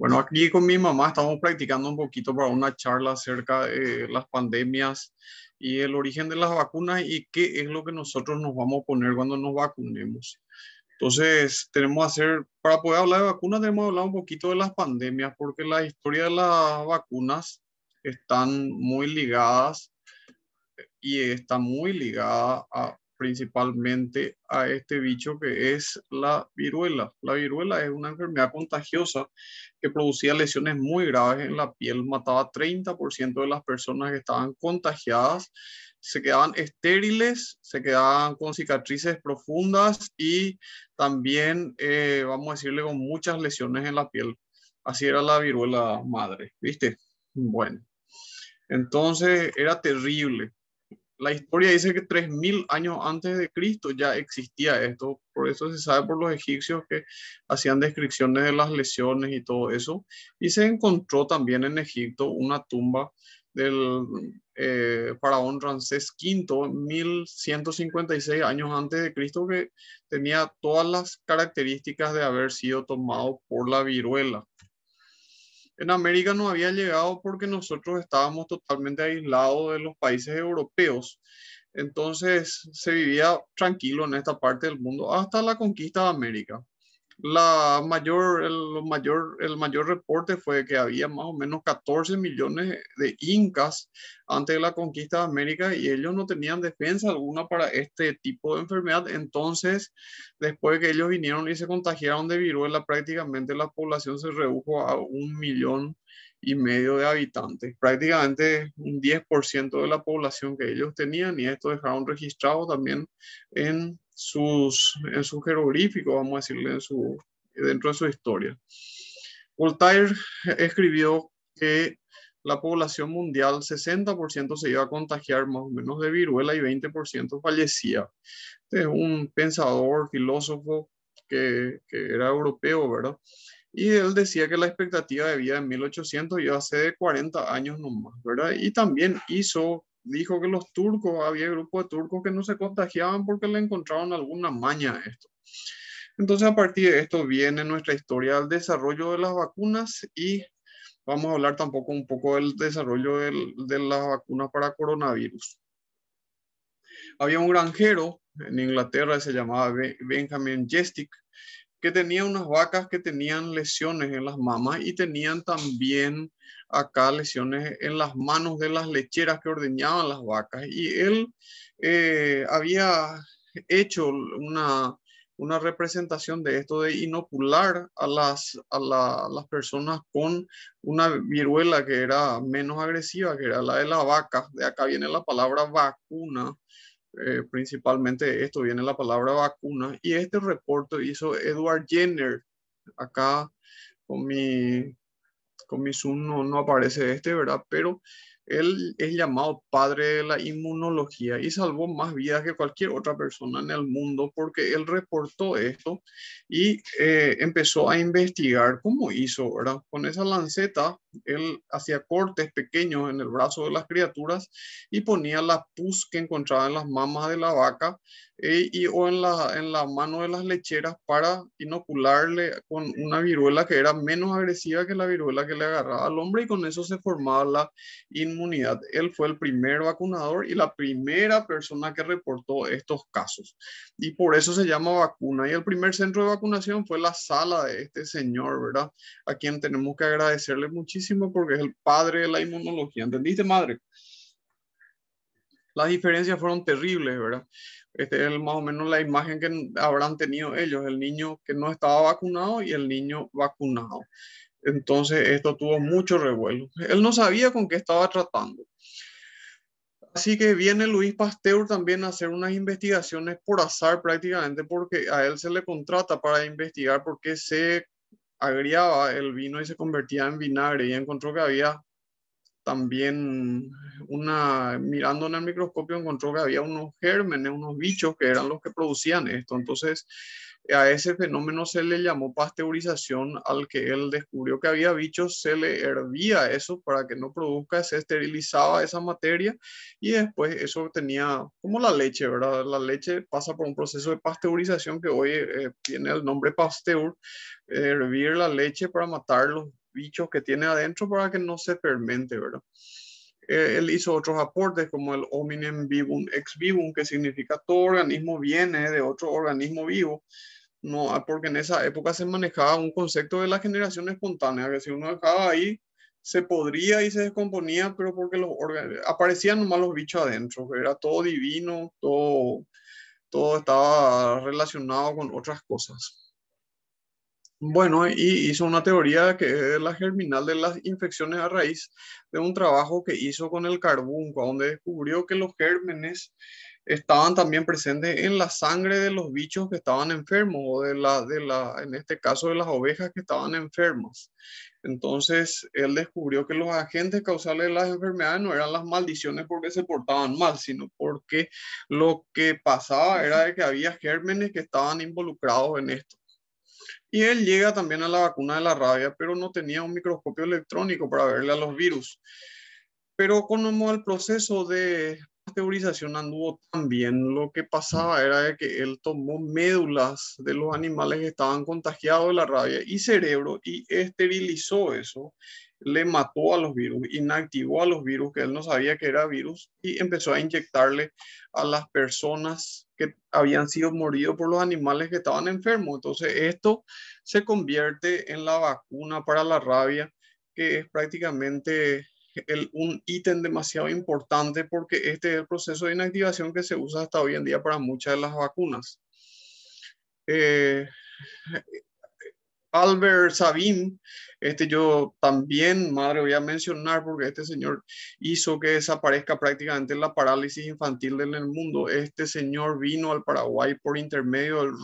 Bueno, aquí con mi mamá estamos practicando un poquito para una charla acerca de las pandemias y el origen de las vacunas y qué es lo que nosotros nos vamos a poner cuando nos vacunemos. Entonces, tenemos que hacer, para poder hablar de vacunas, tenemos que hablar un poquito de las pandemias, porque la historia de las vacunas están muy ligadas y está muy ligada principalmente a este bicho que es la viruela. La viruela es una enfermedad contagiosa que producía lesiones muy graves en la piel, mataba 30% de las personas que estaban contagiadas, se quedaban estériles, se quedaban con cicatrices profundas y también, vamos a decirle, con muchas lesiones en la piel. Así era la viruela madre, ¿viste? Bueno, entonces era terrible. La historia dice que 3000 años antes de Cristo ya existía esto, por eso se sabe por los egipcios que hacían descripciones de las lesiones y todo eso. Y se encontró también en Egipto una tumba del faraón Ramsés V, 1156 años antes de Cristo, que tenía todas las características de haber sido tomado por la viruela. En América no había llegado porque nosotros estábamos totalmente aislados de los países europeos. Entonces se vivía tranquilo en esta parte del mundo hasta la conquista de América. El mayor reporte fue que había más o menos 14 millones de incas antes de la conquista de América y ellos no tenían defensa alguna para este tipo de enfermedad. Entonces, después de que ellos vinieron y se contagiaron de viruela, prácticamente la población se redujo a 1,5 millones de habitantes, prácticamente un 10% de la población que ellos tenían, y esto dejaron registrado también en su jeroglífico, vamos a decirle, dentro de su historia. Voltaire escribió que la población mundial, 60% se iba a contagiar más o menos de viruela y 20% fallecía. Este es un pensador, filósofo que era europeo, ¿verdad? Y él decía que la expectativa de vida en 1800 iba a ser de 40 años nomás, ¿verdad? Y también dijo que los turcos, había grupos de turcos que no se contagiaban porque le encontraron alguna maña a esto. Entonces, a partir de esto viene nuestra historia del desarrollo de las vacunas y vamos a hablar tampoco un poco del desarrollo de las vacunas para coronavirus. Había un granjero en Inglaterra, se llamaba Benjamin Gestic, que tenía unas vacas que tenían lesiones en las mamas y tenían también acá lesiones en las manos de las lecheras que ordeñaban las vacas. Y él había hecho una representación de esto, de inocular a las personas con una viruela que era menos agresiva, que era la de la vaca. De acá viene la palabra vacuna. Principalmente esto viene la palabra vacuna, y este reporte hizo Edward Jenner. Acá con mi Zoom no aparece ¿verdad? Pero él es llamado padre de la inmunología y salvó más vidas que cualquier otra persona en el mundo porque él reportó esto y empezó a investigar cómo hizo, ¿verdad? Con esa lanceta, él hacía cortes pequeños en el brazo de las criaturas y ponía la pus que encontraba en las mamas de la vaca o en la mano de las lecheras para inocularle con una viruela que era menos agresiva que la viruela que le agarraba al hombre, y con eso se formaba la inmunidad. Él fue el primer vacunador y la primera persona que reportó estos casos. Y por eso se llama vacuna. Y el primer centro de vacunación fue la sala de este señor, ¿verdad? A quien tenemos que agradecerle muchísimo porque es el padre de la inmunología. ¿Entendiste, madre? Las diferencias fueron terribles, ¿verdad? Este es más o menos la imagen que habrán tenido ellos, el niño que no estaba vacunado y el niño vacunado. Entonces esto tuvo mucho revuelo. Él no sabía con qué estaba tratando. Así que viene Luis Pasteur también a hacer unas investigaciones por azar prácticamente, porque a él se le contrata para investigar por qué se agriaba el vino y se convertía en vinagre, y encontró que había también mirando en el microscopio, encontró que había unos gérmenes, unos bichos que eran los que producían esto. Entonces, a ese fenómeno se le llamó pasteurización. Al que él descubrió que había bichos, se le hervía eso para que no produzca, se esterilizaba esa materia y después eso tenía como la leche, ¿verdad? La leche pasa por un proceso de pasteurización que hoy tiene el nombre Pasteur, hervir la leche para matar bichos que tiene adentro para que no se fermente, ¿verdad? Él hizo otros aportes como el hominem vivum ex vivum, que significa todo organismo viene de otro organismo vivo. No, porque en esa época se manejaba un concepto de la generación espontánea, que si uno dejaba ahí, se podría y se descomponía, pero porque aparecían nomás los bichos adentro, que era todo divino, todo estaba relacionado con otras cosas. Bueno, y hizo una teoría que es la germinal de las infecciones a raíz de un trabajo que hizo con el carbunco, donde descubrió que los gérmenes estaban también presentes en la sangre de los bichos que estaban enfermos, o en este caso de las ovejas que estaban enfermas. Entonces, él descubrió que los agentes causales de las enfermedades no eran las maldiciones porque se portaban mal, sino porque lo que pasaba era de que había gérmenes que estaban involucrados en esto. Y él llega también a la vacuna de la rabia, pero no tenía un microscopio electrónico para verle a los virus. Pero como el proceso de pasteurización anduvo tan bien, lo que pasaba era de que él tomó médulas de los animales que estaban contagiados de la rabia y cerebro y esterilizó eso, le mató a los virus, inactivó a los virus que él no sabía que era virus y empezó a inyectarle a las personas que habían sido mordidos por los animales que estaban enfermos. Entonces esto se convierte en la vacuna para la rabia, que es prácticamente un ítem demasiado importante porque este es el proceso de inactivación que se usa hasta hoy en día para muchas de las vacunas. Albert Sabin, yo también, madre, voy a mencionar porque este señor hizo que desaparezca prácticamente la parálisis infantil en el mundo. Este señor vino al Paraguay por intermedio del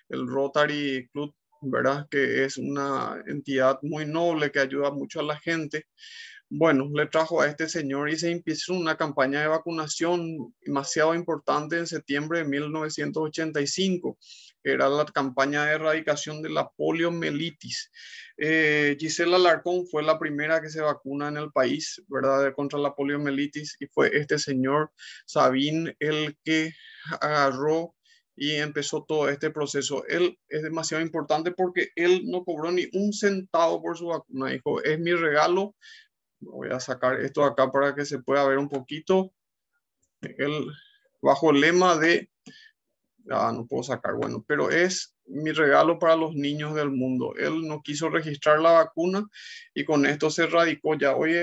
el Rotary Club, ¿verdad? Que es una entidad muy noble que ayuda mucho a la gente. Bueno, le trajo a este señor y se empezó una campaña de vacunación demasiado importante en septiembre de 1985, que era la campaña de erradicación de la poliomielitis. Gisela Alarcón fue la primera que se vacuna en el país, ¿verdad?, contra la poliomielitis, y fue este señor Sabin el que agarró y empezó todo este proceso. Él es demasiado importante porque él no cobró ni un centavo por su vacuna. Dijo, es mi regalo. Voy a sacar esto acá para que se pueda ver un poquito. El, bajo el lema de... no puedo sacar, bueno, pero es mi regalo para los niños del mundo. Él no quiso registrar la vacuna y con esto se erradicó. Ya hoy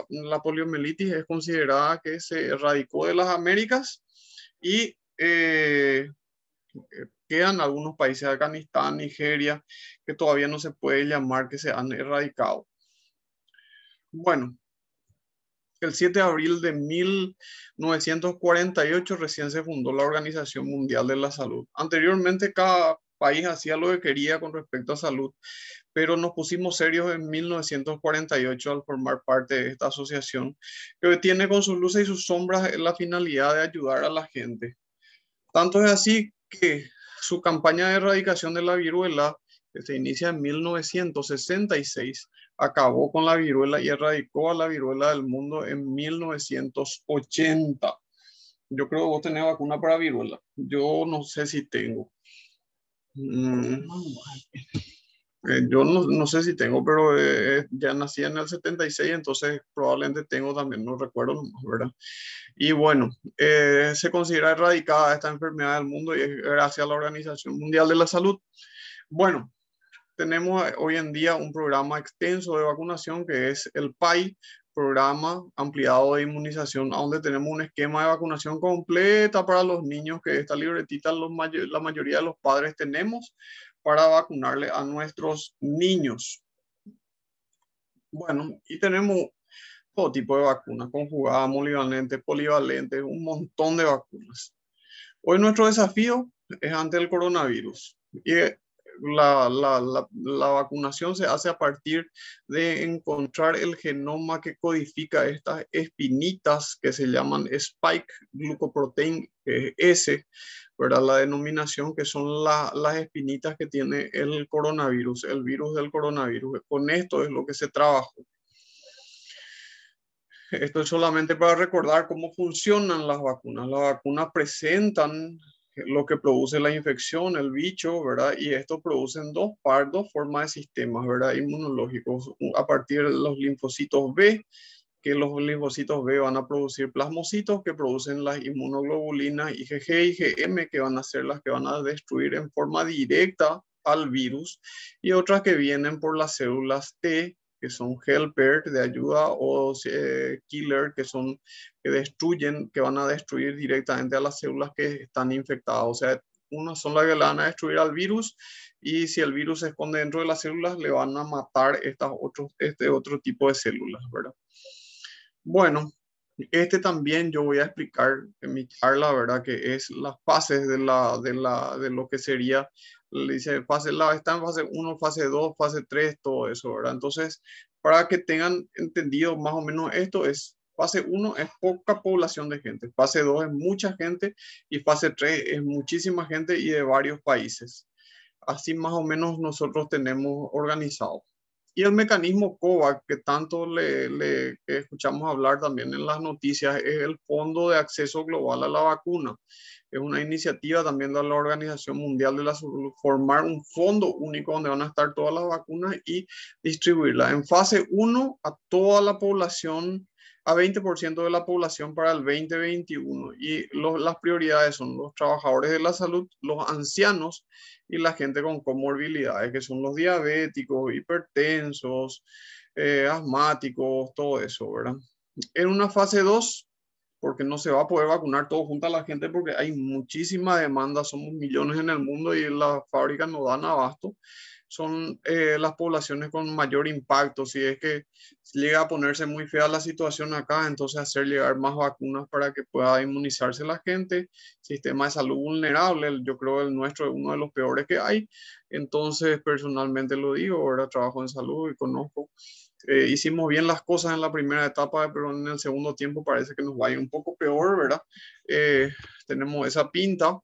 la poliomielitis es considerada que se erradicó de las Américas y quedan algunos países, Afganistán, Nigeria, que todavía no se puede llamar que se han erradicado. Bueno, el 7 de abril de 1948 recién se fundó la Organización Mundial de la Salud. Anteriormente cada país hacía lo que quería con respecto a salud, pero nos pusimos serios en 1948 al formar parte de esta asociación, que tiene con sus luces y sus sombras la finalidad de ayudar a la gente. Tanto es así que su campaña de erradicación de la viruela, que se inicia en 1966, acabó con la viruela y erradicó a la viruela del mundo en 1980. Yo creo que vos tenés vacuna para viruela. Yo no sé si tengo. Yo no sé si tengo, pero ya nací en el 76, entonces probablemente tengo también, no recuerdo nomás, ¿verdad? Y bueno, se considera erradicada esta enfermedad del mundo y es gracias a la Organización Mundial de la Salud. Bueno, tenemos hoy en día un programa extenso de vacunación que es el PAI, Programa Ampliado de Inmunización, donde tenemos un esquema de vacunación completa para los niños, que esta libretita la mayoría de los padres tenemos para vacunarle a nuestros niños. Bueno, y tenemos todo tipo de vacunas, conjugadas, monovalentes, polivalentes, un montón de vacunas. Hoy nuestro desafío es ante el coronavirus. Y la vacunación se hace a partir de encontrar el genoma que codifica estas espinitas que se llaman spike glucoprotein S, ¿verdad? La denominación que son las espinitas que tiene el coronavirus, el virus del coronavirus. Con esto es lo que se trabajó. Esto es solamente para recordar cómo funcionan las vacunas. Las vacunas presentan lo que produce la infección, el bicho, ¿verdad? Y esto producen dos formas de sistemas, ¿verdad? Inmunológicos, a partir de los linfocitos B, que los linfocitos B van a producir plasmocitos que producen las inmunoglobulinas IgG y IgM, que van a ser las que van a destruir en forma directa al virus, y otras que vienen por las células T, que son helper de ayuda, o killer, que destruyen, que van a destruir directamente a las células que están infectadas. O sea, unas son las que le van a destruir al virus, y si el virus se esconde dentro de las células, le van a matar este otro tipo de células, ¿verdad? Bueno, también yo voy a explicar en mi charla, ¿verdad? Que es las fases de lo que sería, le dice está en fase 1, fase 2, fase 3, todo eso, ¿verdad? Entonces, para que tengan entendido más o menos esto, fase 1 es poca población de gente, fase 2 es mucha gente y fase 3 es muchísima gente y de varios países. Así más o menos nosotros tenemos organizado. Y el mecanismo COVAX, que tanto que escuchamos hablar también en las noticias, es el Fondo de Acceso Global a la Vacuna. Es una iniciativa también de la Organización Mundial de la Salud, formar un fondo único donde van a estar todas las vacunas y distribuirlas. En fase 1 a toda la población, a 20% de la población para el 2021. Y las prioridades son los trabajadores de la salud, los ancianos y la gente con comorbilidades, que son los diabéticos, hipertensos, asmáticos, todo eso, ¿verdad? En una fase 2, porque no se va a poder vacunar todo junto a la gente porque hay muchísima demanda, somos millones en el mundo y las fábricas no dan abasto. Son las poblaciones con mayor impacto. Si es que llega a ponerse muy fea la situación acá, entonces hacer llegar más vacunas para que pueda inmunizarse la gente. Sistema de salud vulnerable, yo creo el nuestro es uno de los peores que hay. Entonces, personalmente lo digo, ahora trabajo en salud y conozco. Hicimos bien las cosas en la primera etapa, pero en el segundo tiempo parece que nos va a ir un poco peor, ¿verdad? Tenemos esa pinta.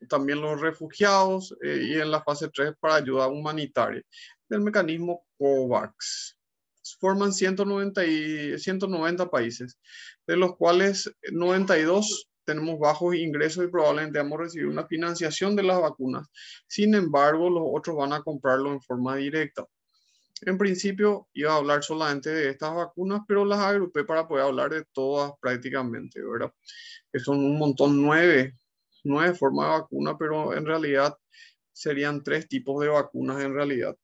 También los refugiados y en la fase 3 para ayuda humanitaria. El mecanismo COVAX. Forman 190 países, de los cuales 92 tenemos bajos ingresos y probablemente vamos a recibir una financiación de las vacunas. Sin embargo, los otros van a comprarlo en forma directa. En principio iba a hablar solamente de estas vacunas, pero las agrupé para poder hablar de todas prácticamente, ¿verdad? Que son un montón, nueve formas de vacuna, pero en realidad serían 3 tipos de vacunas en realidad.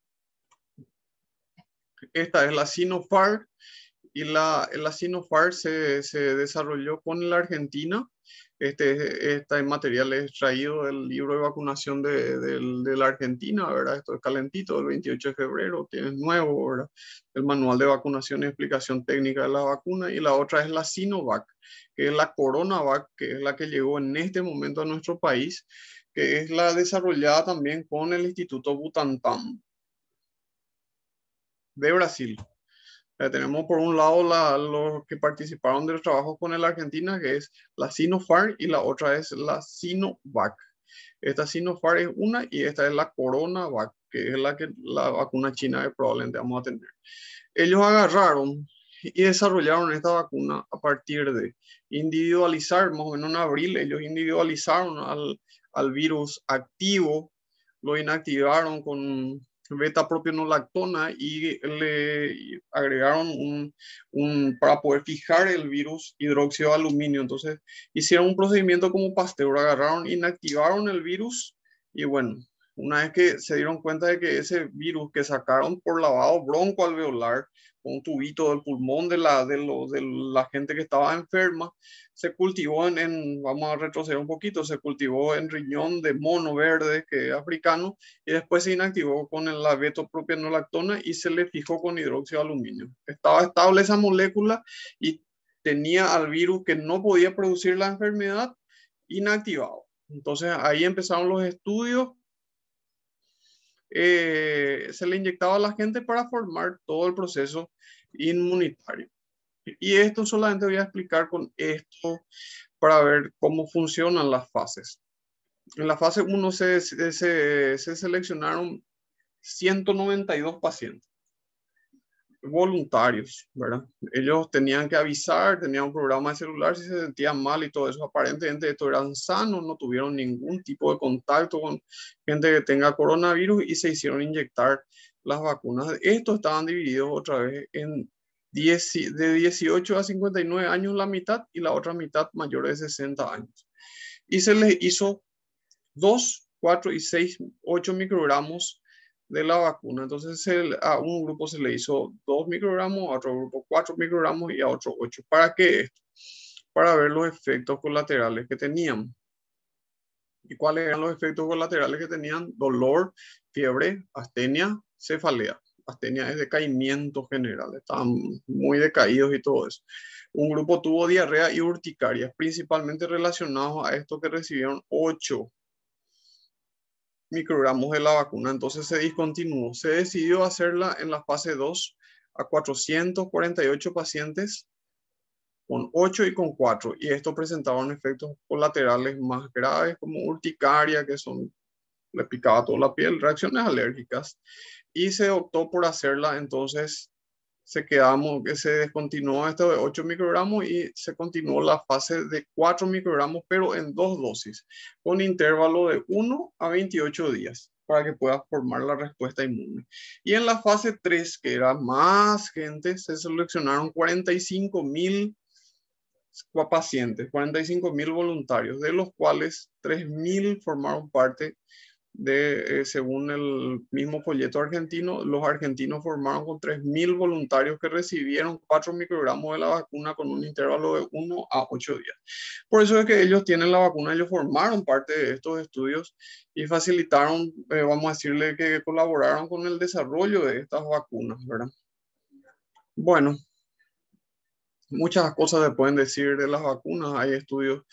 Esta es la Sinopharm, y la Sinopharm se desarrolló con la Argentina. Este material es extraído del libro de vacunación de la Argentina, ¿verdad? Esto es calentito, del 28 de febrero, tienes nuevo, ¿verdad? El manual de vacunación y explicación técnica de la vacuna. Y la otra es la Sinovac, que es la CoronaVac, que es la que llegó en este momento a nuestro país, que es la desarrollada también con el Instituto Butantan de Brasil. Tenemos por un lado los que participaron del trabajo con la Argentina, que es la Sinopharm, y la otra es la Sinovac. Esta Sinopharm es una y esta es la CoronaVac, que es la vacuna china que probablemente vamos a tener. Ellos agarraron y desarrollaron esta vacuna a partir de individualizar, más o menos en abril, ellos individualizaron al virus activo, lo inactivaron con beta-propionolactona y le agregaron para poder fijar el virus, hidróxido de aluminio. Entonces hicieron un procedimiento como Pasteur, agarraron, inactivaron el virus y bueno, una vez que se dieron cuenta de que ese virus que sacaron por lavado broncoalveolar, con un tubito del pulmón de la gente que estaba enferma, se cultivó vamos a retroceder un poquito, se cultivó en riñón de mono verde, que es africano, y después se inactivó con la beta-propionolactona y se le fijó con hidróxido de aluminio. Estaba estable esa molécula y tenía al virus que no podía producir la enfermedad inactivado. Entonces ahí empezaron los estudios. Se le inyectaba a la gente para formar todo el proceso inmunitario. Y esto solamente voy a explicar con esto para ver cómo funcionan las fases. En la fase 1 se seleccionaron 192 pacientes. voluntarios, ¿verdad? Ellos tenían que avisar, tenían un programa de celular si se sentían mal y todo eso. Aparentemente estos eran sanos, no tuvieron ningún tipo de contacto con gente que tenga coronavirus y se hicieron inyectar las vacunas. Estos estaban divididos otra vez en de 18 a 59 años la mitad y la otra mitad mayor de 60 años. Y se les hizo 2, 4 y 6, 8 microgramos de la vacuna. Entonces a un grupo se le hizo 2 microgramos, a otro grupo 4 microgramos y a otro 8. ¿Para qué esto? Para ver los efectos colaterales que tenían. ¿Y cuáles eran los efectos colaterales que tenían? Dolor, fiebre, astenia, cefalea. Astenia es decaimiento general, estaban muy decaídos y todo eso. Un grupo tuvo diarrea y urticaria, principalmente relacionados a esto que recibieron 8 microgramos de la vacuna. Entonces se discontinuó. Se decidió hacerla en la fase 2 a 448 pacientes con 8 y con 4. Y esto presentaban efectos colaterales más graves como urticaria, que son, le picaba toda la piel, reacciones alérgicas. Y se optó por hacerla, entonces se descontinuó esto de 8 microgramos y se continuó la fase de 4 microgramos, pero en 2 dosis, con intervalo de 1 a 28 días, para que pueda formar la respuesta inmune. Y en la fase 3, que era más gente, se seleccionaron 45,000 pacientes, 45,000 voluntarios, de los cuales 3,000 formaron parte según el mismo folleto argentino, los argentinos formaron con 3,000 voluntarios que recibieron 4 microgramos de la vacuna con un intervalo de 1 a 8 días. Por eso es que ellos tienen la vacuna, ellos formaron parte de estos estudios y facilitaron, vamos a decirle que colaboraron con el desarrollo de estas vacunas, ¿verdad? Bueno, muchas cosas se pueden decir de las vacunas. Hay estudios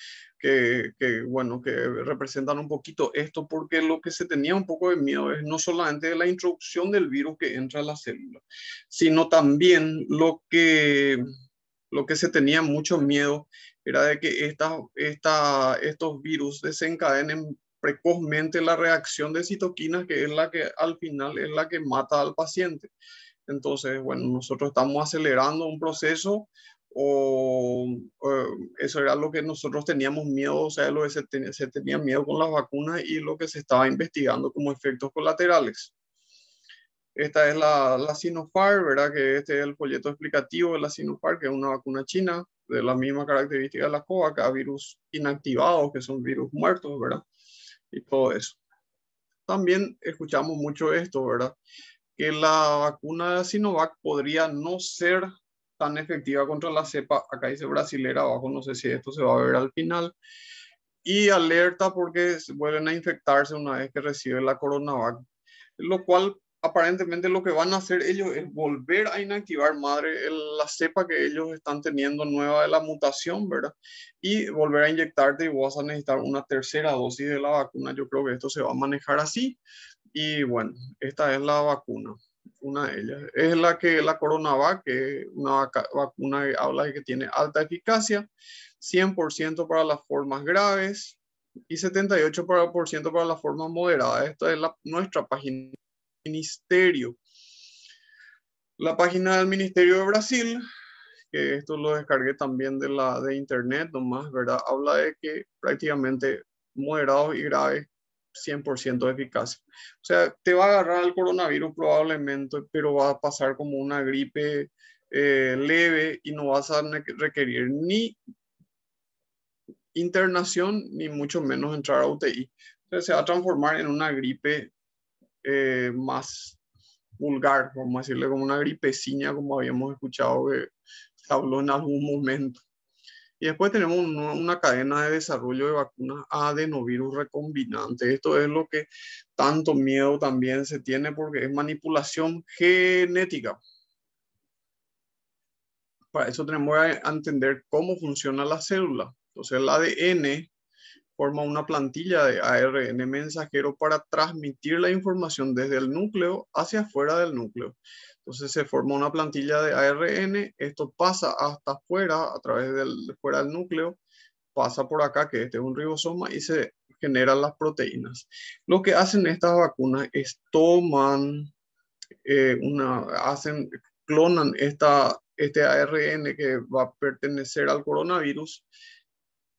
bueno, que representan un poquito esto, porque lo que se tenía un poco de miedo es no solamente la introducción del virus que entra a la célula, sino también lo que se tenía mucho miedo era de que estos virus desencadenen precozmente la reacción de citoquinas, que es la que al final es la que mata al paciente. Entonces, bueno, nosotros estamos acelerando un proceso o eso era lo que nosotros teníamos miedo, o sea, lo que se tenía miedo con las vacunas y lo que se estaba investigando como efectos colaterales. Esta es la Sinopharm, ¿verdad? Que este es el folleto explicativo de la Sinopharm, que es una vacuna china de la misma característica de la COVAX, virus inactivados, que son virus muertos, ¿verdad? Y todo eso. También escuchamos mucho esto, ¿verdad? Que la vacuna de Sinovac podría no ser tan efectiva contra la cepa, acá dice brasilera abajo, no sé si esto se va a ver al final, y alerta porque vuelven a infectarse una vez que reciben la CoronaVac, lo cual aparentemente lo que van a hacer ellos es volver a inactivar la cepa que ellos están teniendo nueva de la mutación, ¿verdad? Y volver a inyectarte y vas a necesitar una tercera dosis de la vacuna. Yo creo que esto se va a manejar así. Y bueno, esta es la vacuna, una de ellas. Es la CoronaVac, que es una vacuna que habla de que tiene alta eficacia, 100% para las formas graves y 78% para las formas moderadas. Esta es nuestra página del ministerio. La página del Ministerio de Brasil, que esto lo descargué también de internet nomás, ¿verdad? Habla de que prácticamente moderados y graves 100% de eficacia. O sea, te va a agarrar el coronavirus probablemente, pero va a pasar como una gripe leve y no vas a requerir ni internación ni mucho menos entrar a UTI. Entonces se va a transformar en una gripe más vulgar, vamos a decirle, como una gripeciña, como habíamos escuchado que se habló en algún momento. Y después tenemos una cadena de desarrollo de vacunas adenovirus recombinante. Esto es lo que tanto miedo también se tiene porque es manipulación genética. Para eso tenemos que entender cómo funciona la célula. Entonces el ADN forma una plantilla de ARN mensajero para transmitir la información desde el núcleo hacia afuera del núcleo. Entonces se forma una plantilla de ARN, esto pasa hasta afuera, a través fuera del núcleo, pasa por acá, que este es un ribosoma, y se generan las proteínas. Lo que hacen estas vacunas es hacen clonan este ARN que va a pertenecer al coronavirus,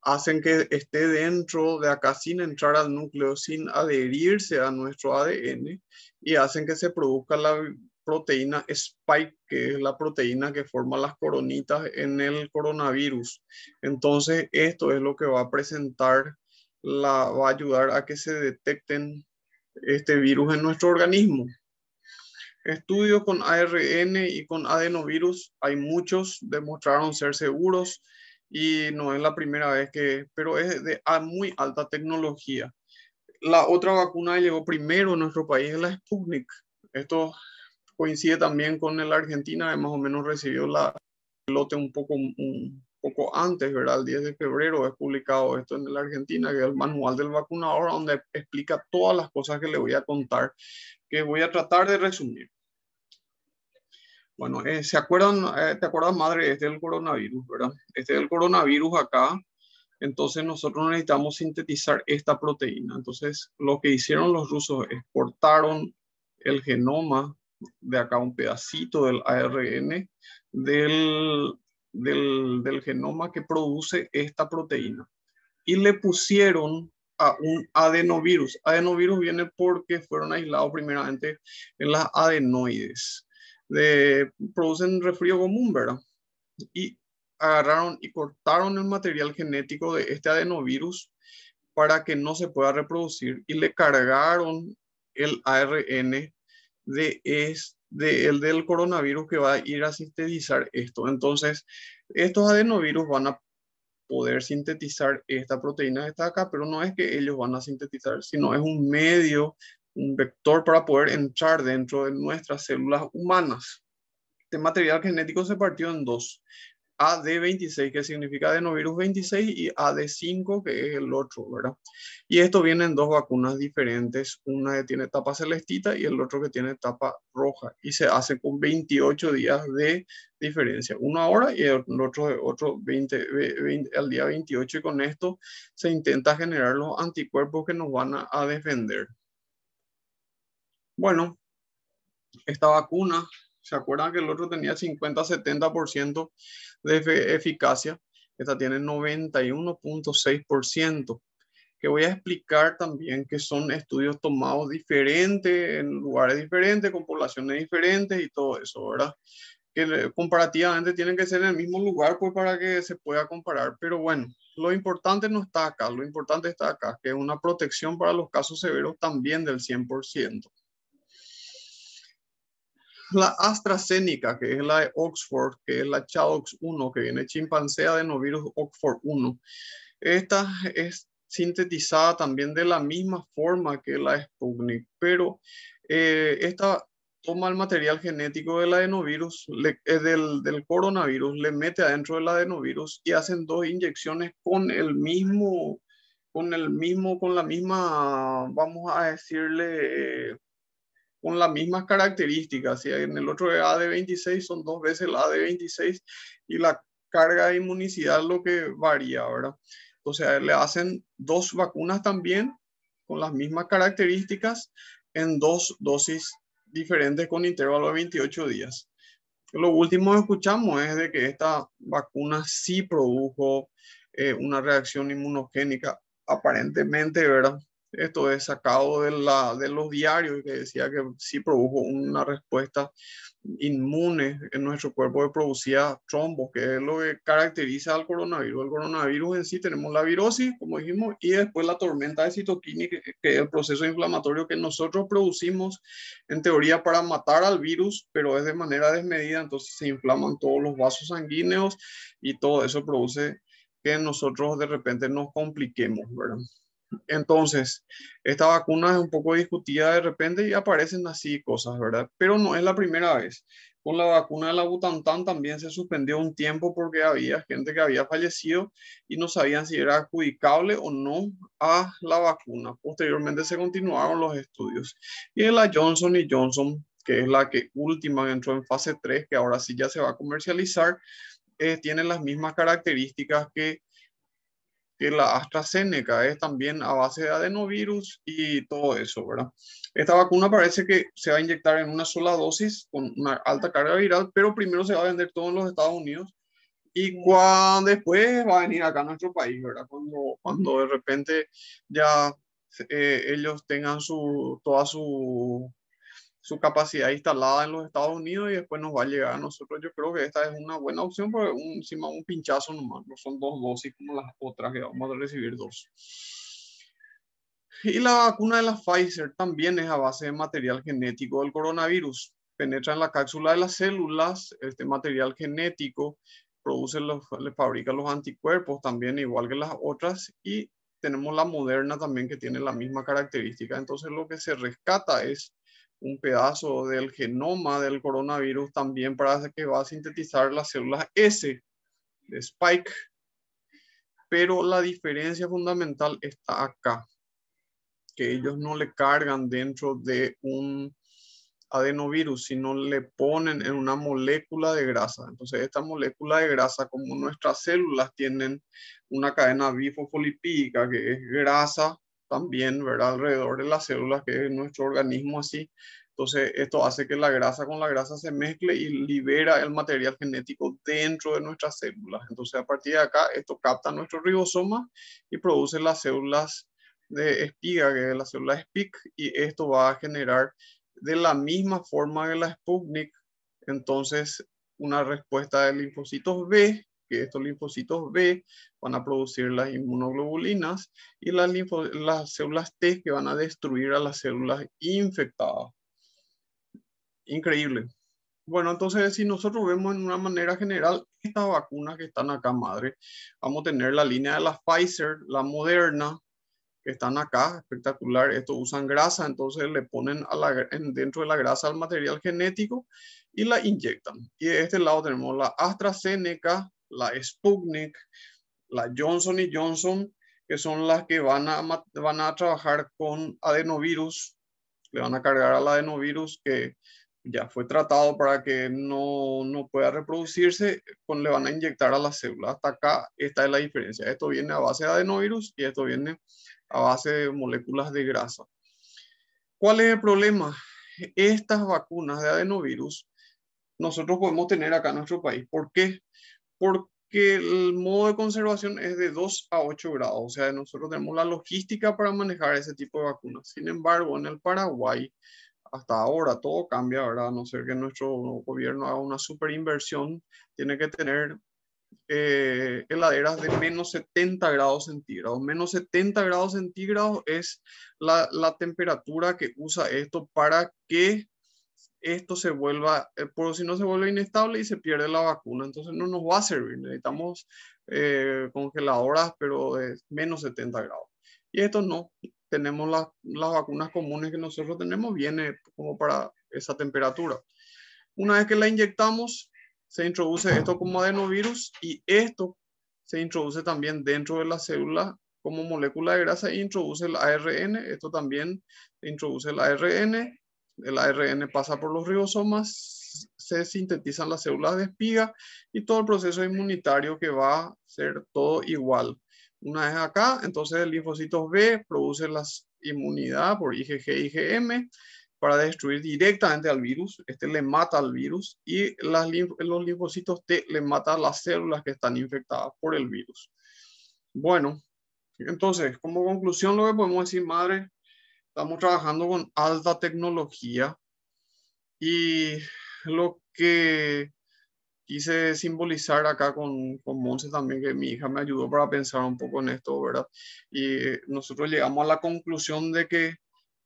hacen que esté dentro de acá sin entrar al núcleo, sin adherirse a nuestro ADN, y hacen que se produzca la proteína spike, que es la proteína que forma las coronitas en el coronavirus. Entonces, esto es lo que va a presentar, va a ayudar a que se detecten este virus en nuestro organismo. Estudios con ARN y con adenovirus, hay muchos, demostraron ser seguros y no es la primera vez pero es de muy alta tecnología. La otra vacuna que llegó primero a nuestro país es la Sputnik. Esto coincide también con la Argentina, que más o menos recibió el lote un poco antes, ¿verdad? El 10 de febrero es publicado esto en la Argentina, que es el manual del vacunador, donde explica todas las cosas que le voy a contar, que voy a tratar de resumir. Bueno, ¿se acuerdan? ¿Te acuerdas, madre? Este es el coronavirus, ¿verdad? Este es el coronavirus acá. Entonces nosotros necesitamos sintetizar esta proteína. Entonces lo que hicieron los rusos es cortaron el genoma de acá, un pedacito del ARN del genoma que produce esta proteína. Y le pusieron a un adenovirus. Adenovirus viene porque fueron aislados primeramente en las adenoides. Producen resfrío común, ¿verdad? Y agarraron y cortaron el material genético de este adenovirus para que no se pueda reproducir y le cargaron el ARN del coronavirus que va a ir a sintetizar esto. Entonces, estos adenovirus van a poder sintetizar esta proteína que está acá, pero no es que ellos van a sintetizar, sino es un medio, un vector para poder entrar dentro de nuestras células humanas. Este material genético se partió en dos: AD26, que significa adenovirus 26, y AD5, que es el otro, ¿verdad? Y esto viene en dos vacunas diferentes, una que tiene tapa celestita y el otro que tiene tapa roja, y se hace con 28 días de diferencia, uno ahora y el otro 20 al día 28, y con esto se intenta generar los anticuerpos que nos van a defender. Bueno, esta vacuna, ¿se acuerdan que el otro tenía 50-70% de eficacia? Esta tiene 91.6%, que voy a explicar también que son estudios tomados diferentes, en lugares diferentes, con poblaciones diferentes y todo eso, ¿verdad? Que comparativamente tienen que ser en el mismo lugar, pues, para que se pueda comparar. Pero bueno, lo importante no está acá, lo importante está acá, que es una protección para los casos severos también del 100%. La AstraZeneca, que es la de Oxford, que es la ChAdOx 1, que viene chimpancé adenovirus Oxford 1. Esta es sintetizada también de la misma forma que la Sputnik, pero esta toma el material genético del adenovirus, del coronavirus, le mete adentro del adenovirus y hacen dos inyecciones con la misma, vamos a decirle, con las mismas características. ¿Sí? En el otro AD26 son dos veces el AD26 y la carga de inmunicidad lo que varía, ¿verdad? Entonces le hacen dos vacunas también con las mismas características en dos dosis diferentes con intervalo de 28 días. Lo último que escuchamos es de que esta vacuna sí produjo una reacción inmunogénica, aparentemente, ¿verdad? Esto es sacado de los diarios, que decía que sí produjo una respuesta inmune en nuestro cuerpo, que producía trombos, que es lo que caracteriza al coronavirus. El coronavirus en sí tenemos la virosis, como dijimos, y después la tormenta de citoquina, que es el proceso inflamatorio que nosotros producimos en teoría para matar al virus, pero es de manera desmedida, entonces se inflaman todos los vasos sanguíneos y todo eso produce que nosotros de repente nos compliquemos, ¿verdad? Entonces, esta vacuna es un poco discutida de repente y aparecen así cosas, ¿verdad? Pero no es la primera vez. Con la vacuna de la Butantan también se suspendió un tiempo porque había gente que había fallecido y no sabían si era adjudicable o no a la vacuna. Posteriormente se continuaron los estudios. Y en la Johnson Johnson, que es la que última entró en fase 3, que ahora sí ya se va a comercializar, tiene las mismas características que que la AstraZeneca es también a base de adenovirus y todo eso, ¿verdad? Esta vacuna parece que se va a inyectar en una sola dosis con una alta carga viral, pero primero se va a vender todo en los Estados Unidos y cuando después va a venir acá a nuestro país, ¿verdad? Cuando de repente ya ellos tengan toda su capacidad instalada en los Estados Unidos y después nos va a llegar a nosotros. Yo creo que esta es una buena opción, porque encima un pinchazo nomás, no son dos dosis como las otras que vamos a recibir dos. Y la vacuna de la Pfizer también es a base de material genético del coronavirus. Penetra en la cápsula de las células, este material genético le fabrica los anticuerpos también, igual que las otras, y tenemos la Moderna también que tiene la misma característica. Entonces lo que se rescata es un pedazo del genoma del coronavirus también para que va a sintetizar las células S de Spike, pero la diferencia fundamental está acá, que ellos no le cargan dentro de un adenovirus, sino le ponen en una molécula de grasa. Entonces, esta molécula de grasa, como nuestras células tienen una cadena bifosfolipídica, que es grasa también, ¿verdad? Alrededor de las células, que es nuestro organismo así. Entonces, esto hace que la grasa con la grasa se mezcle y libera el material genético dentro de nuestras células. Entonces, a partir de acá, esto capta nuestro ribosoma y produce las células de espiga, que es la célula Spike, y esto va a generar de la misma forma que la Sputnik, entonces una respuesta de linfocitos B, que estos linfocitos B van a producir las inmunoglobulinas y las células T que van a destruir a las células infectadas. Increíble. Bueno, entonces si nosotros vemos en una manera general estas vacunas que están acá, madre, vamos a tener la línea de la Pfizer, la Moderna, que están acá, espectacular. Estos usan grasa, entonces le ponen dentro de la grasa el material genético y la inyectan. Y de este lado tenemos la AstraZeneca, la Sputnik, la Johnson Johnson, que son las que van a trabajar con adenovirus, le van a cargar al adenovirus que ya fue tratado para que no pueda reproducirse, le van a inyectar a las células. Hasta acá, esta es la diferencia. Esto viene a base de adenovirus y esto viene a base de moléculas de grasa. ¿Cuál es el problema? Estas vacunas de adenovirus nosotros podemos tener acá en nuestro país. ¿Por qué? Porque el modo de conservación es de 2 a 8 grados. O sea, nosotros tenemos la logística para manejar ese tipo de vacunas. Sin embargo, en el Paraguay, hasta ahora todo cambia, ¿verdad? A no ser que nuestro gobierno haga una super inversión, tiene que tener heladeras de menos 70 grados centígrados. Menos 70 grados centígrados es la temperatura que usa esto para que esto se vuelva, por si no se vuelve inestable y se pierde la vacuna. Entonces no nos va a servir. Necesitamos congeladoras, pero de menos 70 grados. Y esto no. Tenemos las vacunas comunes que nosotros tenemos, viene como para esa temperatura. Una vez que la inyectamos, se introduce esto como adenovirus y esto se introduce también dentro de la célula como molécula de grasa e introduce el ARN. Esto también introduce el ARN. El ARN pasa por los ribosomas, se sintetizan las células de espiga y todo el proceso inmunitario que va a ser todo igual. Una vez acá, entonces el linfocitos B produce la inmunidad por IgG, IgM para destruir directamente al virus. Este le mata al virus y los linfocitos T le matan las células que están infectadas por el virus. Bueno, entonces, como conclusión, lo que podemos decir, madre, estamos trabajando con alta tecnología y lo que quise simbolizar acá con Monse también, que mi hija me ayudó para pensar un poco en esto, ¿verdad? Y nosotros llegamos a la conclusión de que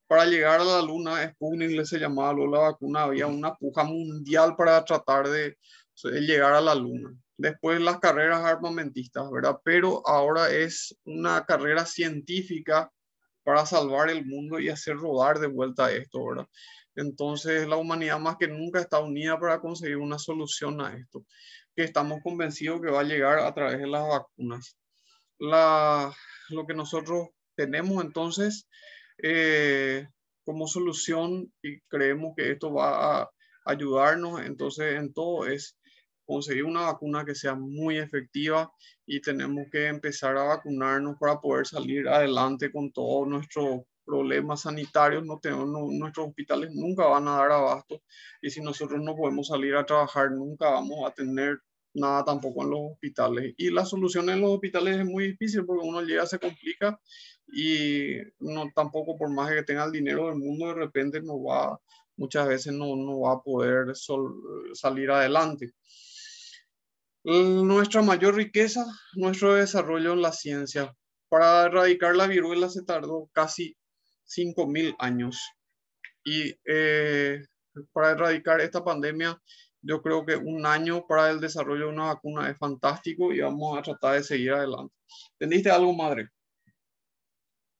para llegar a la luna, Sputnik se llamaba la vacuna, había una puja mundial para tratar de llegar a la luna. Después las carreras armamentistas, ¿verdad? Pero ahora es una carrera científica para salvar el mundo y hacer rodar de vuelta esto, ¿verdad? Entonces la humanidad más que nunca está unida para conseguir una solución a esto, que estamos convencidos que va a llegar a través de las vacunas. Lo que nosotros tenemos entonces como solución y creemos que esto va a ayudarnos entonces en todo es conseguir una vacuna que sea muy efectiva y tenemos que empezar a vacunarnos para poder salir adelante con todos nuestros problemas sanitarios. Nuestros hospitales nunca van a dar abasto y si nosotros no podemos salir a trabajar, nunca vamos a tener nada tampoco en los hospitales. Y la solución en los hospitales es muy difícil porque uno llega, se complica y no tampoco por más que tenga el dinero del mundo, de repente no va, muchas veces no va a poder salir adelante. Nuestra mayor riqueza, nuestro desarrollo en la ciencia. Para erradicar la viruela se tardó casi 5.000 años. Y para erradicar esta pandemia, yo creo que un año para el desarrollo de una vacuna es fantástico y vamos a tratar de seguir adelante. ¿Entendiste algo, madre?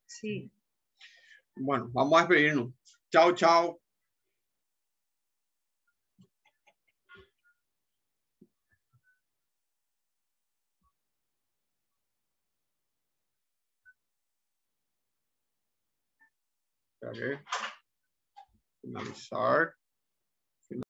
Sí. Bueno, vamos a despedirnos. Chao, chao. Finalizar.